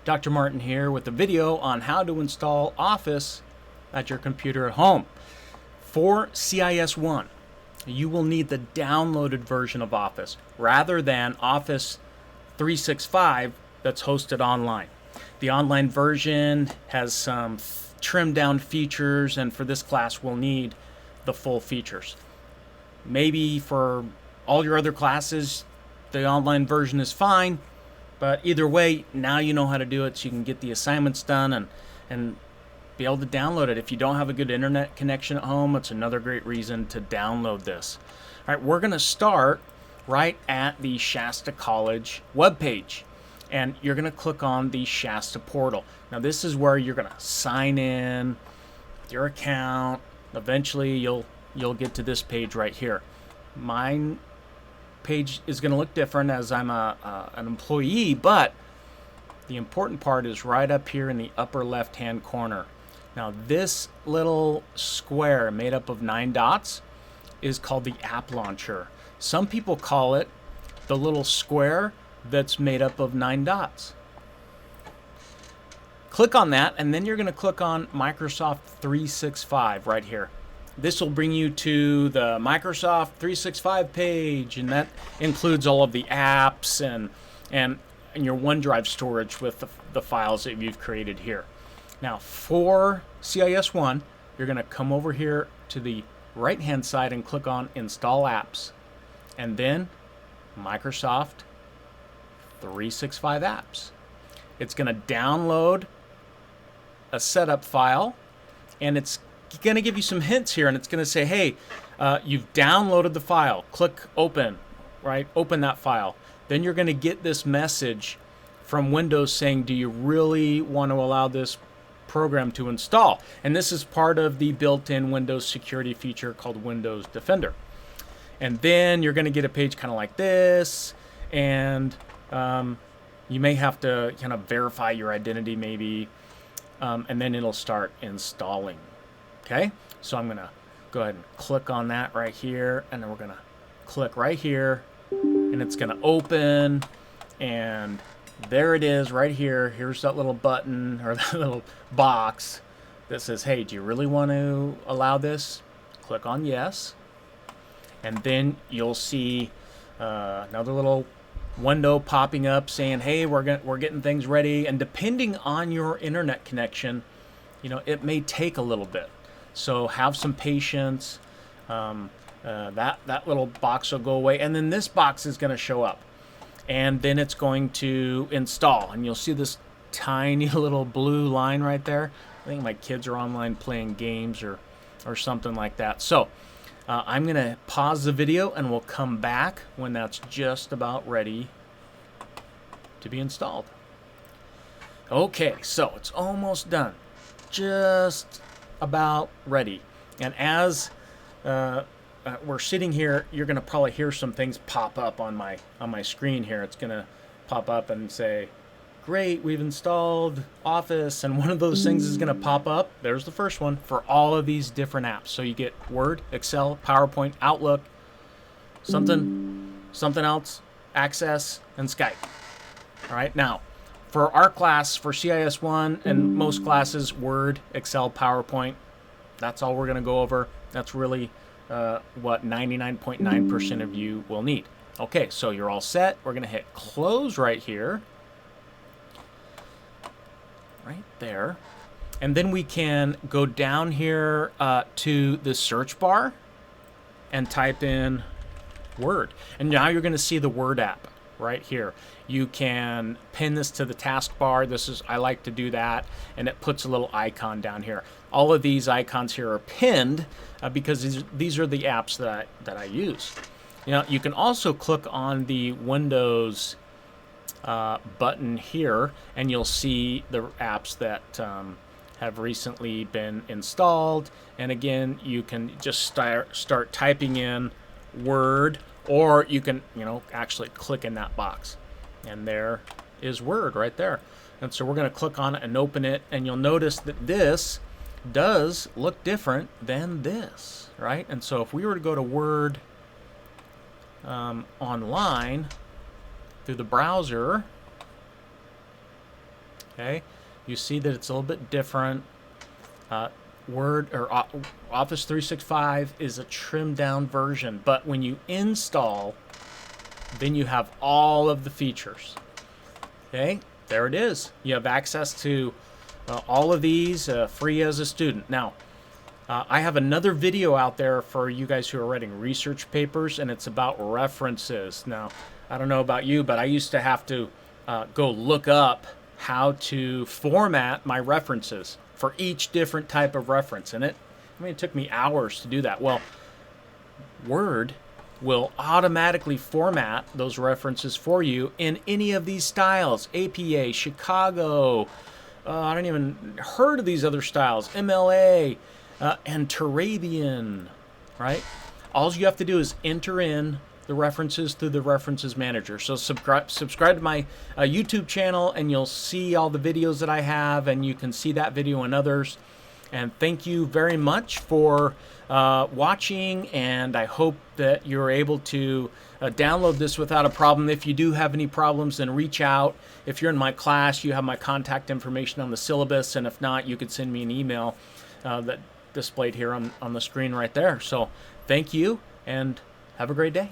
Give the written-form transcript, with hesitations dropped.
Dr. Martin here with a video on how to install Office at your computer at home. For CIS1, you will need the downloaded version of Office rather than Office 365 that's hosted online. The online version has some trimmed down features, and for this class we'll need the full features. Maybe for all your other classes the online version is fine, but either way, now you know how to do it so you can get the assignments done and be able to download it. If you don't have a good internet connection at home, it's another great reason to download this. All right, we're going to start right at the Shasta College webpage, and you're going to click on the Shasta portal. Now this is where you're going to sign in with your account. Eventually you'll get to this page right here. Mine page is going to look different as I'm an employee, but the important part is right up here in the upper left hand corner. Now this little square made up of 9 dots is called the app launcher. Some people call it the little square that's made up of 9 dots. Click on that, and then you're going to click on Microsoft 365 right here. This will bring you to the Microsoft 365 page, and that includes all of the apps and your OneDrive storage with the files that you've created here. Now for CIS1, you're going to come over here to the right hand side and click on Install Apps, and then Microsoft 365 Apps. It's going to download a setup file, and it's going to give you some hints here, and it's going to say, hey, you've downloaded the file. Click open, right? Open that file. Then you're going to get this message from Windows saying, do you really want to allow this program to install? And this is part of the built-in Windows security feature called Windows Defender. And then you're going to get a page kind of like this, and you may have to kind of verify your identity maybe, and then it'll start installing. Okay, so I'm going to go ahead and click on that right here, and then we're going to click right here, and it's going to open, and there it is right here. Here's that little button or that little box that says, hey, do you really want to allow this? Click on yes, and then you'll see another little window popping up saying, hey, we're getting things ready, and depending on your internet connection, you know, it may take a little bit. So have some patience. That little box will go away, and then this box is going to show up, and then it's going to install, and you'll see this tiny little blue line right there. I think my kids are online playing games or something like that. So I'm going to pause the video, and we'll come back when that's just about ready to be installed. Okay, so it's almost done. Just about ready. And as we're sitting here, you're going to probably hear some things pop up on my screen here. It's going to pop up and say, great, we've installed Office, and one of those things is going to pop up. There's the first one for all of these different apps. So you get Word, Excel, PowerPoint, Outlook, something else, Access, and Skype. All right, now for our class, for CIS1 and most classes, Word, Excel, PowerPoint, that's all we're going to go over. That's really what 99.9% of you will need. Okay, so you're all set. We're going to hit close right here. Right there. And then we can go down here to the search bar and type in Word. And now you're going to see the Word app right here. You can pin this to the taskbar. I like to do that, and it puts a little icon down here. All of these icons here are pinned because these are the apps that I use. You know, you can also click on the Windows button here, and you'll see the apps that have recently been installed. And again, you can just start typing in Word, or you can, you know, actually click in that box, and there is Word right there. And so we're going to click on it and open it, and you'll notice that this does look different than this, right? And so if we were to go to Word online through the browser, Okay, you see that it's a little bit different. Word or Office 365 is a trimmed down version, but when you install, then you have all of the features. Okay, there it is. You have access to all of these free as a student. Now, I have another video out there for you guys who are writing research papers, and it's about references. Now, I don't know about you, but I used to have to go look up how to format my references for each different type of reference. And it took me hours to do that. Well, Word will automatically format those references for you in any of these styles. APA, Chicago, I don't even heard of these other styles, MLA, and Turabian, right? All you have to do is enter in the references through the references manager. So subscribe to my YouTube channel, and you'll see all the videos that I have, and you can see that video and others. And thank you very much for watching, and I hope that you're able to download this without a problem. If you do have any problems, then reach out. If you're in my class, you have my contact information on the syllabus, and if not, you could send me an email that displayed here on the screen right there. So thank you, and have a great day.